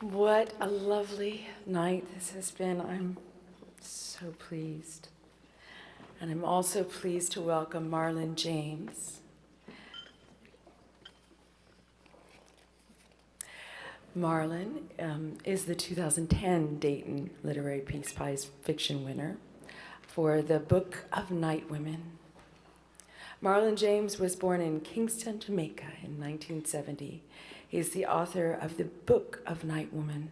What a lovely night this has been. I'm so pleased. And I'm also pleased to welcome Marlon James. Marlon is the 2010 Dayton Literary Peace Prize fiction winner for the Book of Night Women. Marlon James was born in Kingston, Jamaica in 1970. He is the author of the Book of Night Woman,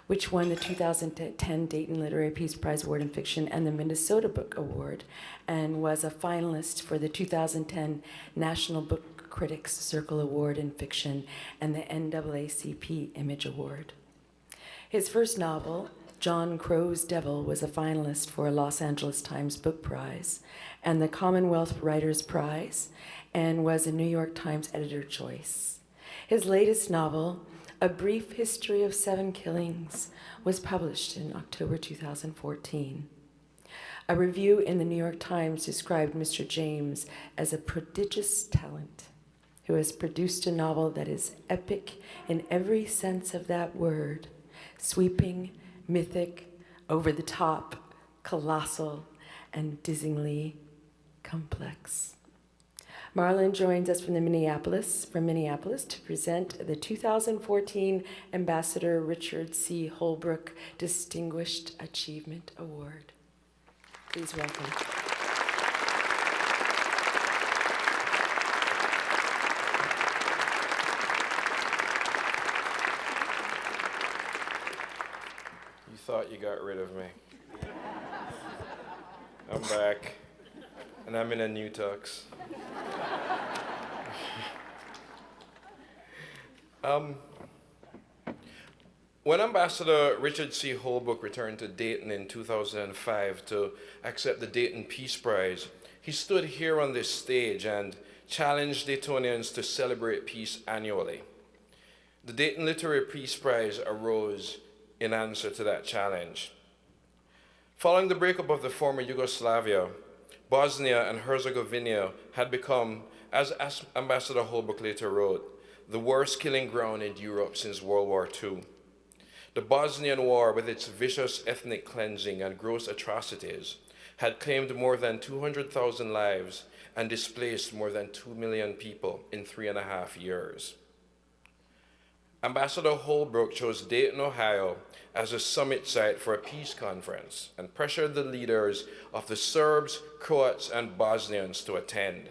which won the 2010 Dayton Literary Peace Prize Award in Fiction and the Minnesota Book Award, and was a finalist for the 2010 National Book Critics Circle Award in Fiction and the NAACP Image Award. His first novel, John Crow's Devil, was a finalist for a Los Angeles Times Book Prize and the Commonwealth Writers' Prize, and was a New York Times Editor Choice. His latest novel, A Brief History of Seven Killings, was published in October 2014. A review in the New York Times described Mr. James as a prodigious talent who has produced a novel that is epic in every sense of that word, sweeping, mythic, over the top, colossal, and dizzyingly complex. Marlon joins us from Minneapolis to present the 2014 Ambassador Richard C. Holbrooke Distinguished Achievement Award. Please welcome. You thought you got rid of me. I'm back, and I'm in a new tux. When Ambassador Richard C. Holbrooke returned to Dayton in 2005 to accept the Dayton Peace Prize, he stood here on this stage and challenged Daytonians to celebrate peace annually. The Dayton Literary Peace Prize arose in answer to that challenge. Following the breakup of the former Yugoslavia, Bosnia and Herzegovina had become, as Ambassador Holbrooke later wrote, the worst killing ground in Europe since World War II. The Bosnian War, with its vicious ethnic cleansing and gross atrocities, had claimed more than 200,000 lives and displaced more than 2 million people in 3.5 years. Ambassador Holbrooke chose Dayton, Ohio as a summit site for a peace conference and pressured the leaders of the Serbs, Croats, and Bosnians to attend.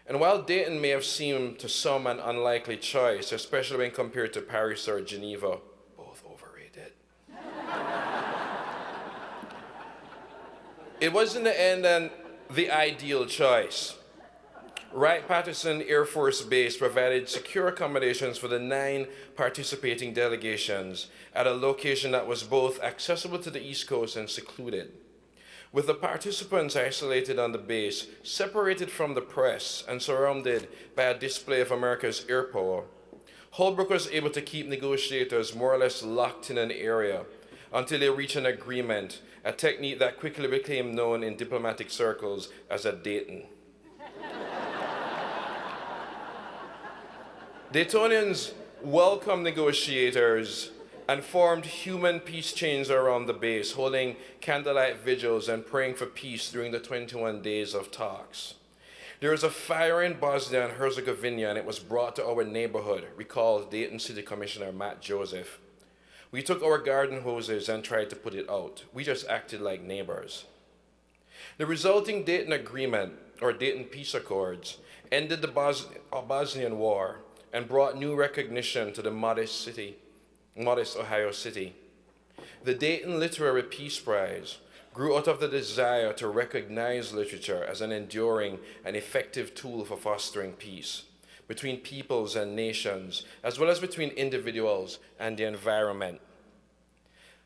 And while Dayton may have seemed to some an unlikely choice, especially when compared to Paris or Geneva, both overrated, it was in the end the ideal choice. Wright-Patterson Air Force Base provided secure accommodations for the 9 participating delegations at a location that was both accessible to the East Coast and secluded. With the participants isolated on the base, separated from the press, and surrounded by a display of America's air power, Holbrooke was able to keep negotiators more or less locked in an area until they reached an agreement, a technique that quickly became known in diplomatic circles as a Dayton. Daytonians welcomed negotiators and formed human peace chains around the base, holding candlelight vigils and praying for peace during the 21 days of talks. There was a fire in Bosnia and Herzegovina, and it was brought to our neighborhood, recalled Dayton City Commissioner Matt Joseph. We took our garden hoses and tried to put it out. We just acted like neighbors. The resulting Dayton Agreement, or Dayton Peace Accords, ended the Bosnian War and brought new recognition to the modest Ohio city. The Dayton Literary Peace Prize grew out of the desire to recognize literature as an enduring and effective tool for fostering peace between peoples and nations, as well as between individuals and the environment.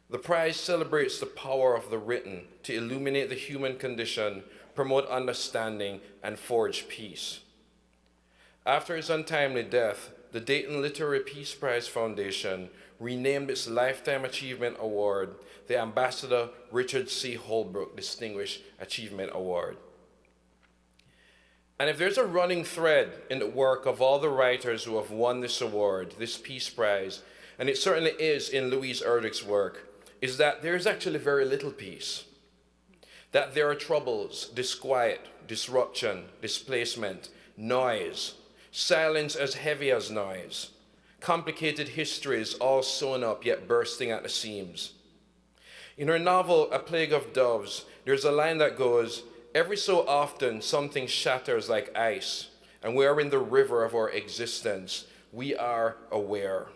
The prize celebrates the power of the written to illuminate the human condition, promote understanding, and forge peace. After his untimely death, the Dayton Literary Peace Prize Foundation renamed its Lifetime Achievement Award the Ambassador Richard C. Holbrooke Distinguished Achievement Award. And if there's a running thread in the work of all the writers who have won this award, this Peace Prize, and it certainly is in Louise Erdrich's work, is that there's actually very little peace. That there are troubles, disquiet, disruption, displacement, noise, silence as heavy as noise, complicated histories all sewn up yet bursting at the seams. In her novel, A Plague of Doves, there's a line that goes, "Every so often something shatters like ice, and we are in the river of our existence. We are aware."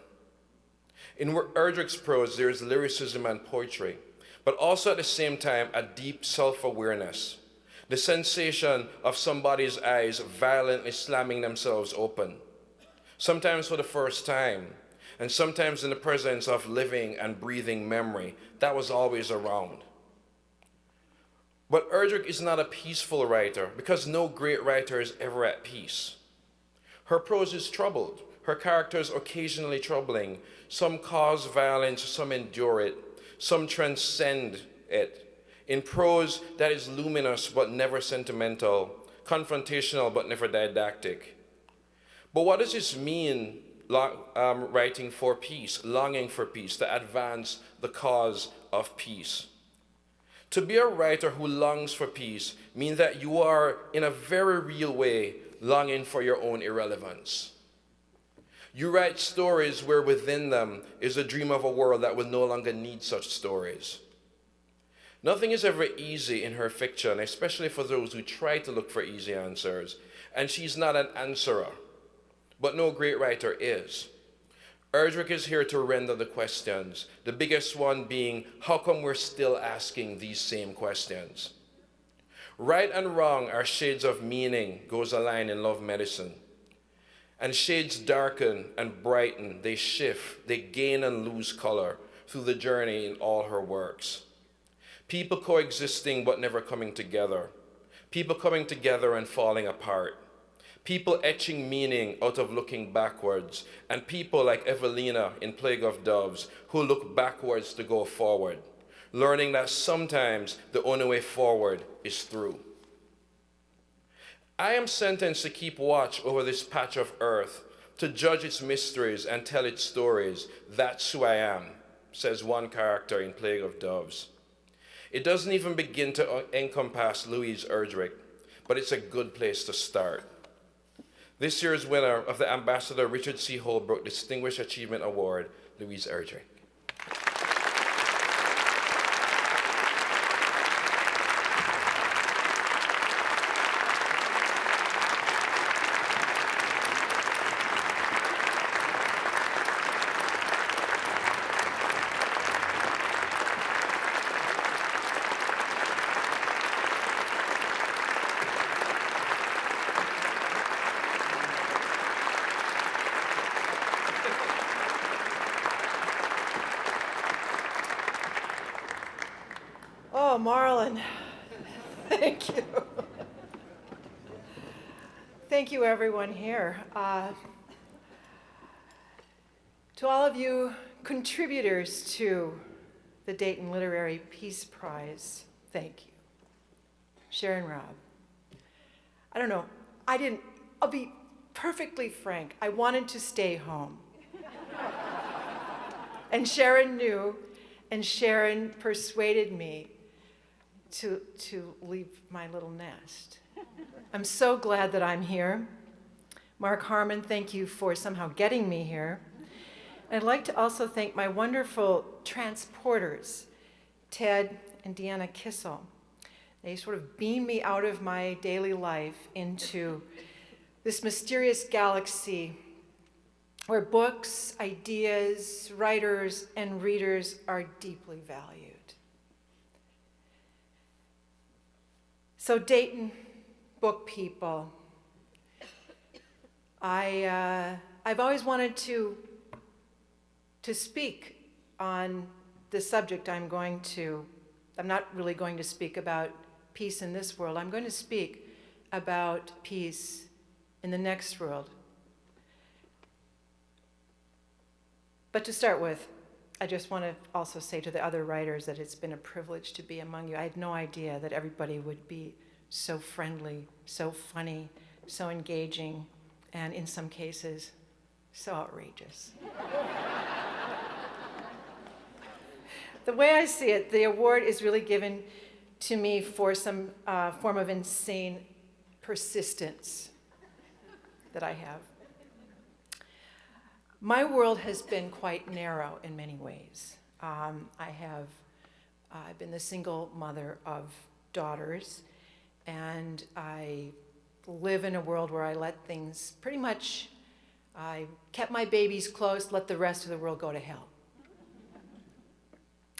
In Erdrich's prose, there is lyricism and poetry, but also at the same time a deep self-awareness, the sensation of somebody's eyes violently slamming themselves open, sometimes for the first time, and sometimes in the presence of living and breathing memory that was always around. But Erdrich is not a peaceful writer because no great writer is ever at peace. Her prose is troubled, her characters occasionally troubling. Some cause violence, some endure it, some transcend it. In prose that is luminous but never sentimental, confrontational but never didactic. But what does this mean, writing for peace, longing for peace, to advance the cause of peace? To be a writer who longs for peace means that you are, in a very real way, longing for your own irrelevance. You write stories where within them is a dream of a world that will no longer need such stories. Nothing is ever easy in her fiction, especially for those who try to look for easy answers. And she's not an answerer, but no great writer is. Erdrich is here to render the questions, the biggest one being, how come we're still asking these same questions? Right and wrong are shades of meaning, goes a line in Love Medicine. And shades darken and brighten, they shift, they gain and lose color through the journey in all her works. People coexisting but never coming together. People coming together and falling apart. People etching meaning out of looking backwards. And people like Evelina in Plague of Doves who look backwards to go forward, learning that sometimes the only way forward is through. I am sentenced to keep watch over this patch of earth, to judge its mysteries and tell its stories. That's who I am, says one character in Plague of Doves. It doesn't even begin to encompass Louise Erdrich, but it's a good place to start. This year's winner of the Ambassador Richard C. Holbrooke Distinguished Achievement Award, Louise Erdrich. Oh, Marlon, thank you. Thank you, everyone here. To all of you contributors to the Dayton Literary Peace Prize, thank you. Sharon Robb. I don't know, I'll be perfectly frank, I wanted to stay home. And Sharon knew, and Sharon persuaded me to leave my little nest. I'm so glad that I'm here. Mark Harmon, thank you for somehow getting me here. And I'd like to also thank my wonderful transporters, Ted and Deanna Kissel. They sort of beam me out of my daily life into this mysterious galaxy where books, ideas, writers, and readers are deeply valued. So Dayton book people, I've always wanted to speak on the subject I'm not really going to speak about peace in this world. I'm going to speak about peace in the next world. But to start with, I just want to also say to the other writers that it's been a privilege to be among you. I had no idea that everybody would be so friendly, so funny, so engaging, and in some cases, so outrageous. The way I see it, the award is really given to me for some form of insane persistence that I have. My world has been quite narrow in many ways. I've been the single mother of daughters, and I live in a world where I let things pretty much, I kept my babies close, let the rest of the world go to hell.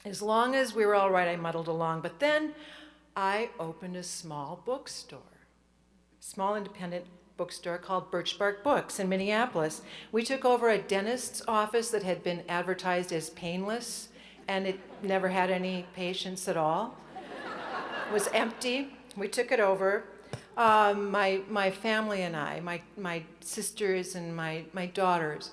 As long as we were all right, I muddled along. But then I opened a small bookstore, small independent bookstore called Birch Bark Books in Minneapolis. We took over a dentist's office that had been advertised as painless, and it never had any patients at all. It was empty. We took it over. My family and I, my sisters and my daughters.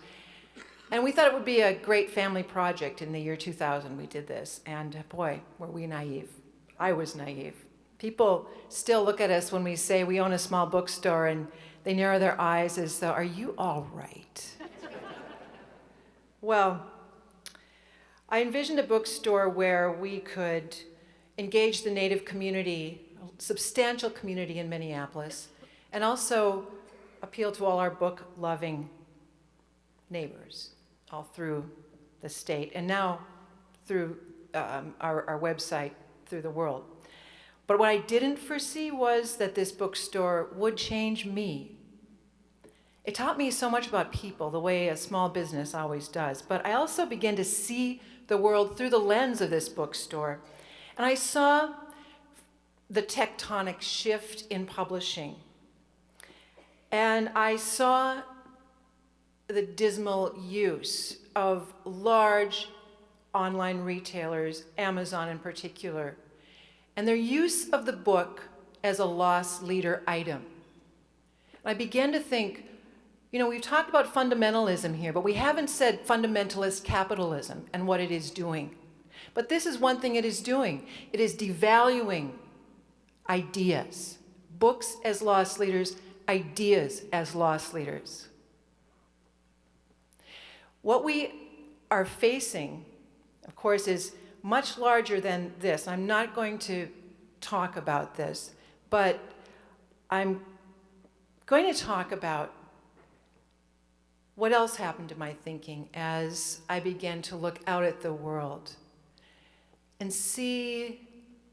And we thought it would be a great family project. In the year 2000, we did this. And boy, were we naive. I was naive. People still look at us when we say we own a small bookstore, and they narrow their eyes as though, are you all right? Well, I envisioned a bookstore where we could engage the Native community, a substantial community in Minneapolis, and also appeal to all our book-loving neighbors all through the state, and now through our website, through the world. But what I didn't foresee was that this bookstore would change me. It taught me so much about people, the way a small business always does, but I also began to see the world through the lens of this bookstore. And I saw the tectonic shift in publishing. And I saw the dismal use of large online retailers, Amazon in particular, and their use of the book as a loss leader item. I began to think, we've talked about fundamentalism here, but we haven't said fundamentalist capitalism and what it is doing. But this is one thing it is doing. It is devaluing ideas. Books as loss leaders, ideas as loss leaders. What we are facing, of course, is much larger than this. I'm not going to talk about this, but I'm going to talk about what else happened to my thinking as I began to look out at the world and see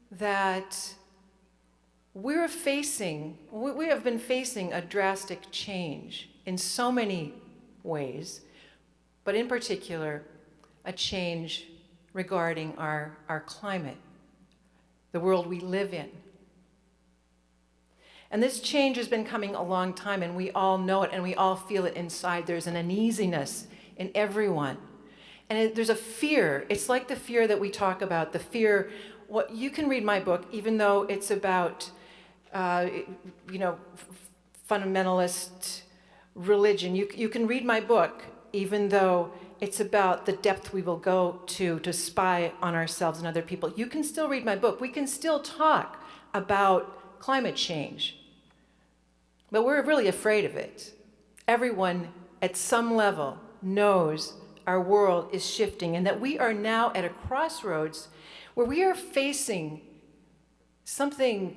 that we have been facing a drastic change in so many ways, but in particular, a change regarding our climate, the world we live in. And this change has been coming a long time, and we all know it, and we all feel it inside. There's an uneasiness in everyone. And there's a fear. It's like the fear that we talk about, the fear. You can read my book, even though it's about, fundamentalist religion. You can read my book, even though it's about the depth we will go to spy on ourselves and other people. You can still read my book. We can still talk about climate change. But we're really afraid of it. Everyone at some level knows our world is shifting and that we are now at a crossroads where we are facing something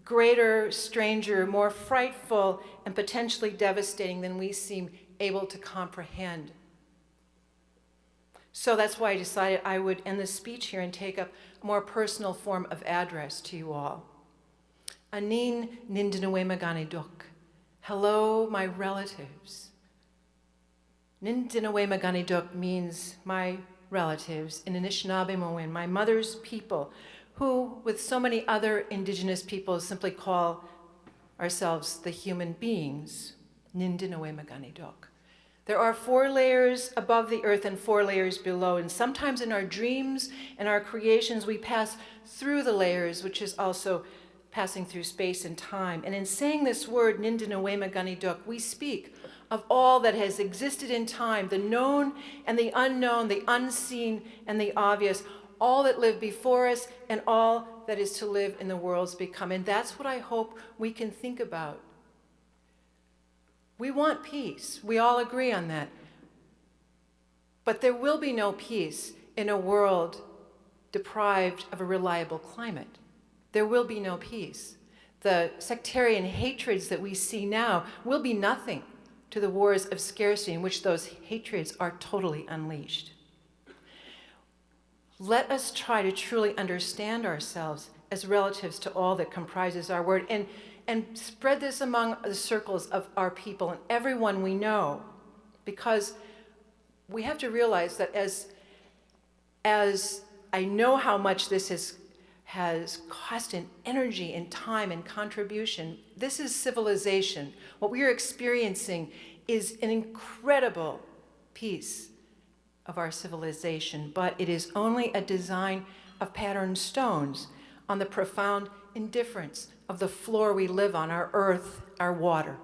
greater, stranger, more frightful, and potentially devastating than we seem able to comprehend. So that's why I decided I would end the speech here and take up a more personal form of address to you all. Anin Nindinawemaganidok. Hello, my relatives. Nindinawemaganidok means my relatives in Anishinaabe-Moin, my mother's people, who, with so many other indigenous peoples, simply call ourselves the human beings. Nindinawemaganidok. There are 4 layers above the earth and 4 layers below, and sometimes in our dreams and our creations we pass through the layers, which is also passing through space and time. And in saying this word, Nindinawemaganidok, we speak of all that has existed in time, the known and the unknown, the unseen and the obvious, all that lived before us and all that is to live in the worlds become. And that's what I hope we can think about We want peace. We all agree on that. But there will be no peace in a world deprived of a reliable climate. There will be no peace. The sectarian hatreds that we see now will be nothing to the wars of scarcity in which those hatreds are totally unleashed. Let us try to truly understand ourselves as relatives to all that comprises our world, and spread this among the circles of our people and everyone we know, because we have to realize that as I know how much this has cost in energy and time and contribution, this is civilization. What we are experiencing is an incredible piece of our civilization, but it is only a design of patterned stones on the profound indifference of the floor we live on, our earth, our water.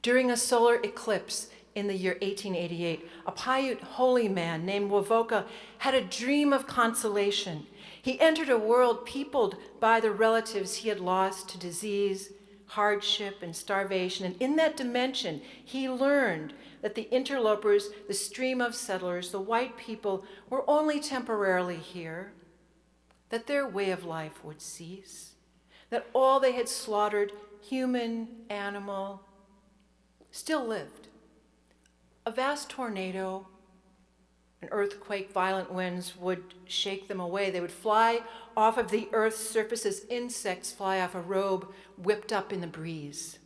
During a solar eclipse in the year 1888, a Paiute holy man named Wovoka had a dream of consolation. He entered a world peopled by the relatives he had lost to disease, hardship, and starvation. And in that dimension, he learned that the interlopers, the stream of settlers, the white people, were only temporarily here, that their way of life would cease, that all they had slaughtered, human, animal, still lived. A vast tornado, an earthquake, violent winds would shake them away. They would fly off of the earth's surface as insects fly off a robe whipped up in the breeze.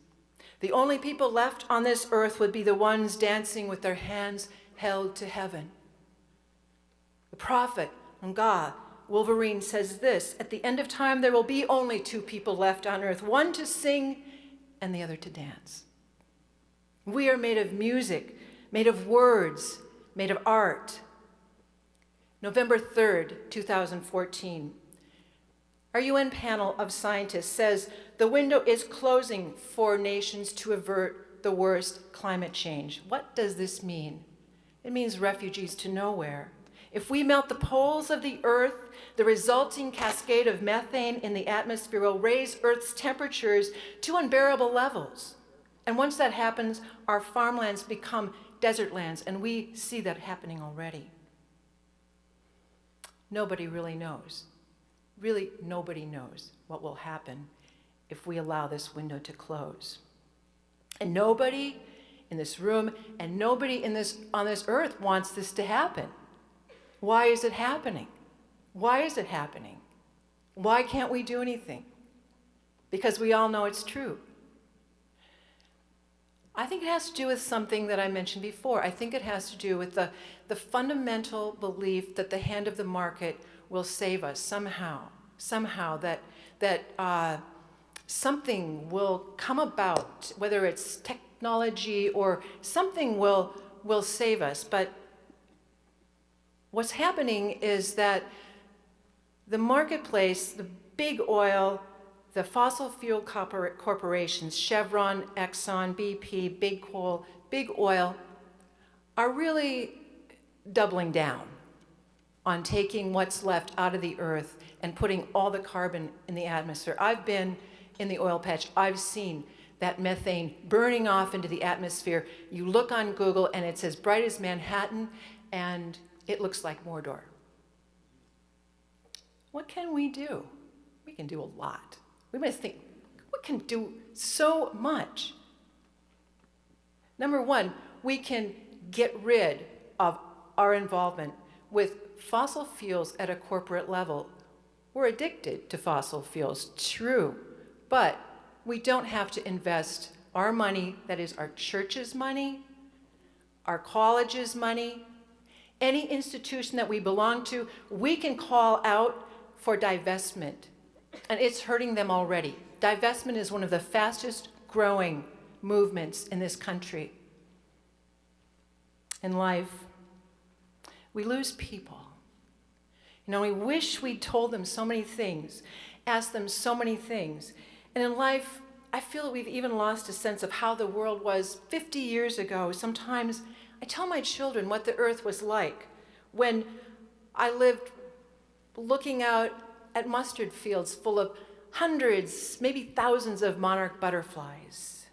The only people left on this earth would be the ones dancing with their hands held to heaven. The prophet, Nga, Wolverine, says this: at the end of time, there will be only two people left on earth, one to sing and the other to dance. We are made of music, made of words, made of art. November 3rd, 2014. Our UN panel of scientists says the window is closing for nations to avert the worst climate change. What does this mean? It means refugees to nowhere. If we melt the poles of the earth, the resulting cascade of methane in the atmosphere will raise Earth's temperatures to unbearable levels. And once that happens, our farmlands become desert lands, and we see that happening already. Nobody really knows. Really, nobody knows what will happen if we allow this window to close. And nobody in this room and nobody on this earth wants this to happen. Why is it happening? Why is it happening? Why can't we do anything? Because we all know it's true. I think it has to do with something that I mentioned before. I think it has to do with the fundamental belief that the hand of the market will save us somehow, that something will come about, whether it's technology or something will save us. But what's happening is that the marketplace, the big oil, the fossil fuel corporations, Chevron, Exxon, BP, Big Coal, Big Oil, are really doubling down on taking what's left out of the earth and putting all the carbon in the atmosphere. I've been in the oil patch. I've seen that methane burning off into the atmosphere. You look on Google and it's as bright as Manhattan, and it looks like Mordor. What can we do? We can do a lot. We must think, we can do so much. Number one, we can get rid of our involvement with fossil fuels at a corporate level. We're addicted to fossil fuels, true, but we don't have to invest our money, that is our church's money, our college's money, any institution that we belong to. We can call out for divestment, and it's hurting them already. Divestment is one of the fastest growing movements in this country. In life, we lose people. You know, we wish we'd told them so many things, asked them so many things. And in life, I feel that we've even lost a sense of how the world was 50 years ago. Sometimes I tell my children what the earth was like when I lived looking out at mustard fields full of hundreds, maybe thousands of monarch butterflies.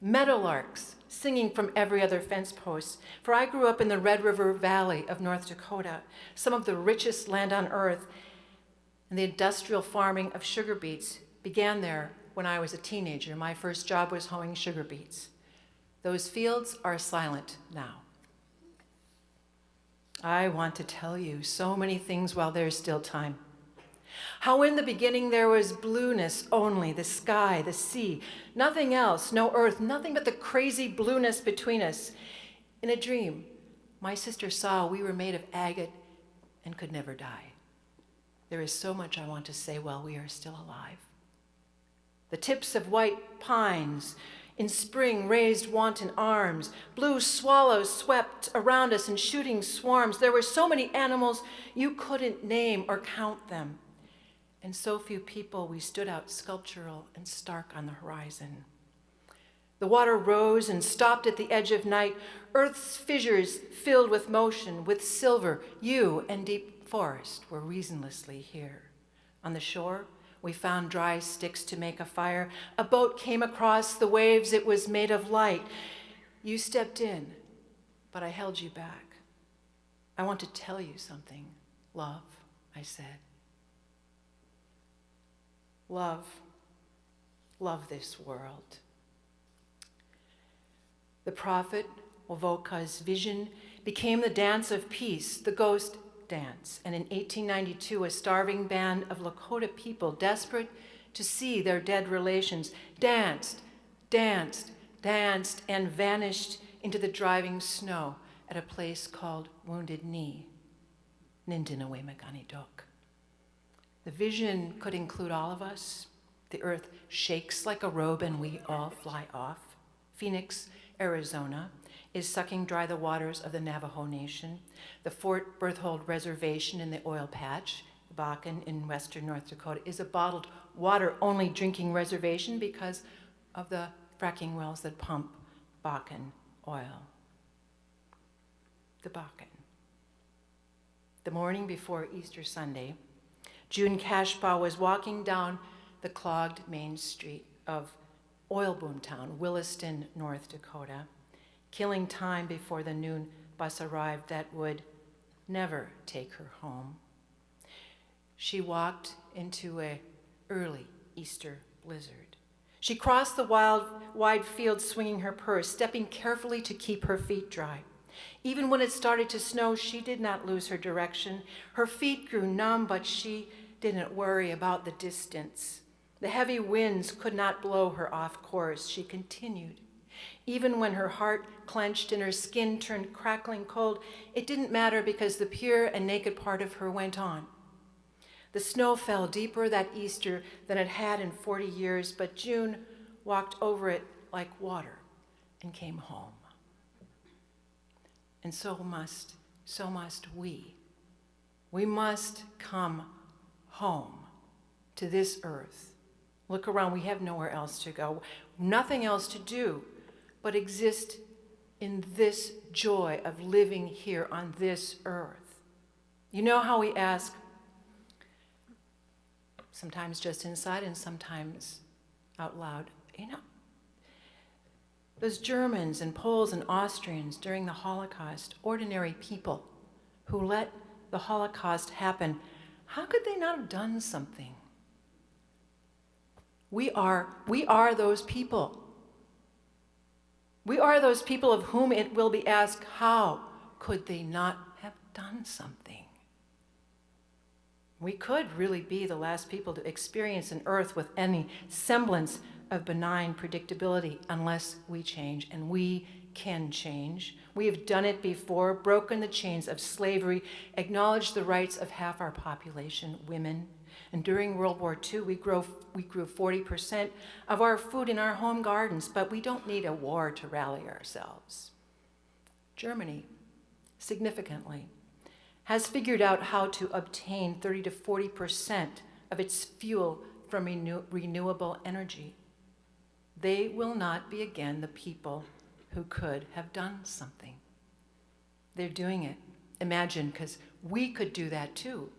meadowlarks singing from every other fence post. For I grew up in the Red River Valley of North Dakota, some of the richest land on earth, and the industrial farming of sugar beets began there when I was a teenager. My first job was hoeing sugar beets. Those fields are silent now. I want to tell you so many things while there's still time. How in the beginning there was blueness only, the sky, the sea, nothing else, no earth, nothing but the crazy blueness between us. In a dream, my sister saw we were made of agate and could never die. There is so much I want to say while we are still alive. The tips of white pines in spring raised wanton arms. Blue swallows swept around us in shooting swarms. There were so many animals you couldn't name or count them. And so few people, we stood out sculptural and stark on the horizon. The water rose and stopped at the edge of night. Earth's fissures filled with motion, with silver. You and deep forest were reasonlessly here. On the shore, we found dry sticks to make a fire. A boat came across the waves. It was made of light. You stepped in, but I held you back. I want to tell you something, love, I said. Love this world. The prophet Wovoka's vision became the dance of peace, the ghost dance. And in 1892, a starving band of Lakota people, desperate to see their dead relations, danced, and vanished into the driving snow at a place called Wounded Knee, Nindinawemeganidok. The vision could include all of us. The earth shakes like a robe and we all fly off. Phoenix, Arizona, is sucking dry the waters of the Navajo Nation. The Fort Berthold Reservation in the oil patch, Bakken in western North Dakota, is a bottled water-only drinking reservation because of the fracking wells that pump Bakken oil. The Bakken. The morning before Easter Sunday, June Cashbaugh was walking down the clogged main street of oil boom town, Williston, North Dakota, killing time before the noon bus arrived that would never take her home. She walked into an early Easter blizzard. She crossed the wide field swinging her purse, stepping carefully to keep her feet dry. Even when it started to snow, she did not lose her direction. Her feet grew numb, but she didn't worry about the distance. The heavy winds could not blow her off course. She continued. Even when her heart clenched and her skin turned crackling cold, it didn't matter because the pure and naked part of her went on. The snow fell deeper that Easter than it had in 40 years, but June walked over it like water and came home. And so must we. We must come home to this earth. Look around, we have nowhere else to go, nothing else to do but exist in this joy of living here on this earth. You know how we ask, sometimes just inside and sometimes out loud, those Germans and Poles and Austrians during the Holocaust, ordinary people who let the Holocaust happen, how could they not have done something? We are those people. We are those people of whom it will be asked, how could they not have done something? We could really be the last people to experience an earth with any semblance of benign predictability unless we change, and we can change. We have done it before, broken the chains of slavery, acknowledged the rights of half our population, women. And during World War II, we grew 40% of our food in our home gardens, but we don't need a war to rally ourselves. Germany, significantly, has figured out how to obtain 30 to 40% of its fuel from renewable energy. They will not be again the people who could have done something. They're doing it. Imagine, because we could do that too.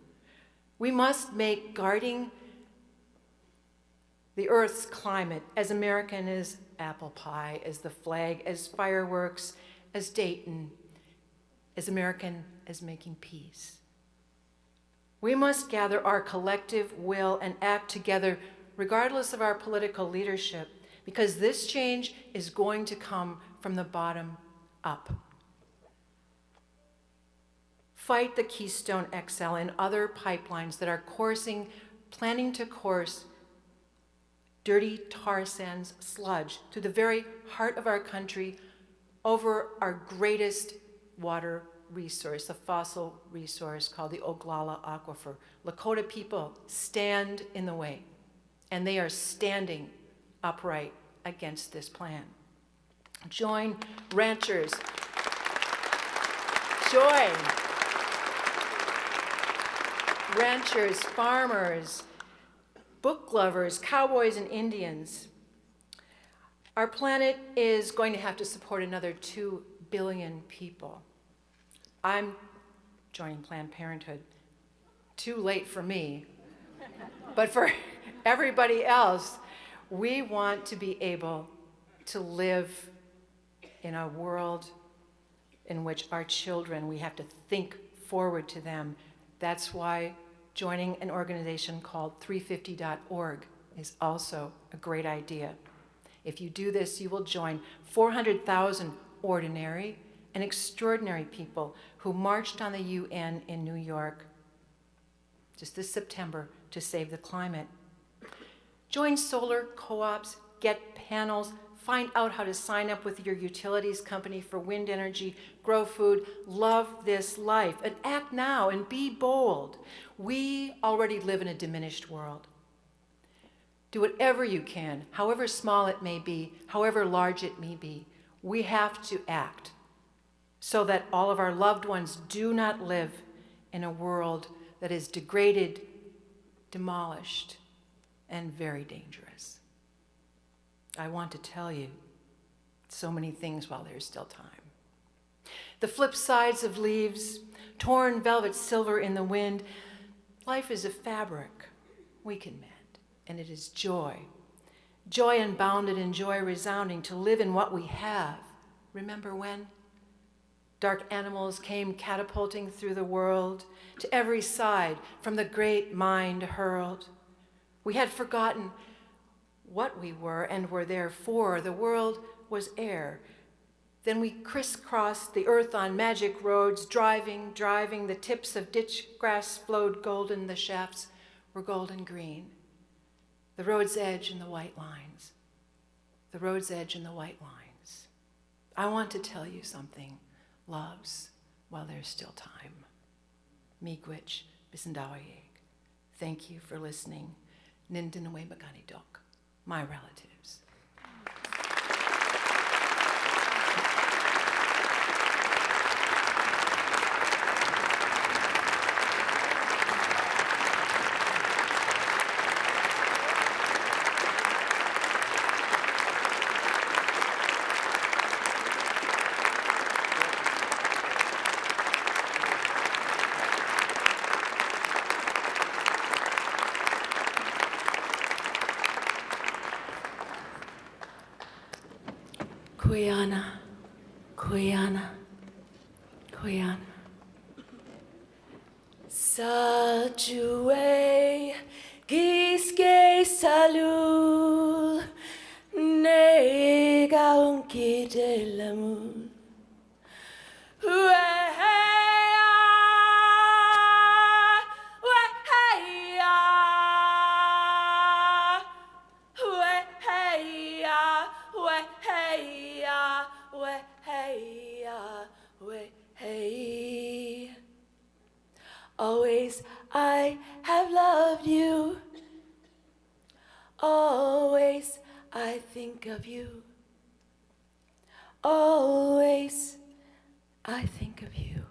We must make guarding the Earth's climate as American as apple pie, as the flag, as fireworks, as Dayton, as American as making peace. We must gather our collective will and act together regardless of our political leadership, because this change is going to come from the bottom up. Fight the Keystone XL and other pipelines that are planning to course dirty tar sands sludge through the very heart of our country over our greatest water resource, a fossil resource called the Oglala Aquifer. Lakota people stand in the way, and they are standing upright against this plan. Join ranchers. Join ranchers, farmers, book lovers, cowboys, and Indians. Our planet is going to have to support another 2 billion people. I'm joining Planned Parenthood. Too late for me. But for everybody else, we want to be able to live in a world in which our children, we have to think forward to them. That's why joining an organization called 350.org is also a great idea. If you do this, you will join 400,000 ordinary and extraordinary people who marched on the UN in New York just this September to save the climate. Join solar co-ops, get panels, find out how to sign up with your utilities company for wind energy, grow food, love this life, and act now and be bold. We already live in a diminished world. Do whatever you can, however small it may be, however large it may be. We have to act so that all of our loved ones do not live in a world that is degraded, demolished, and very dangerous. I want to tell you so many things while there's still time. The flip sides of leaves, torn velvet silver in the wind. Life is a fabric we can mend, and it is joy. Joy unbounded and joy resounding to live in what we have. Remember when? Dark animals came catapulting through the world, to every side from the great mind hurled. We had forgotten what we were and were there for. The world was air. Then we crisscrossed the earth on magic roads, driving. The tips of ditch grass flowed golden. The shafts were golden green. The road's edge and the white lines. The road's edge and the white lines. I want to tell you something. Loves while there's still time. Miigwech bisindawayeg. Thank you for listening. Nindinawe magani dok. My relatives. Kuyana, Kuyana, Kuyana. Sajue giske salul nega unki de lamun. Always I have loved you. Always I think of you. Always I think of you.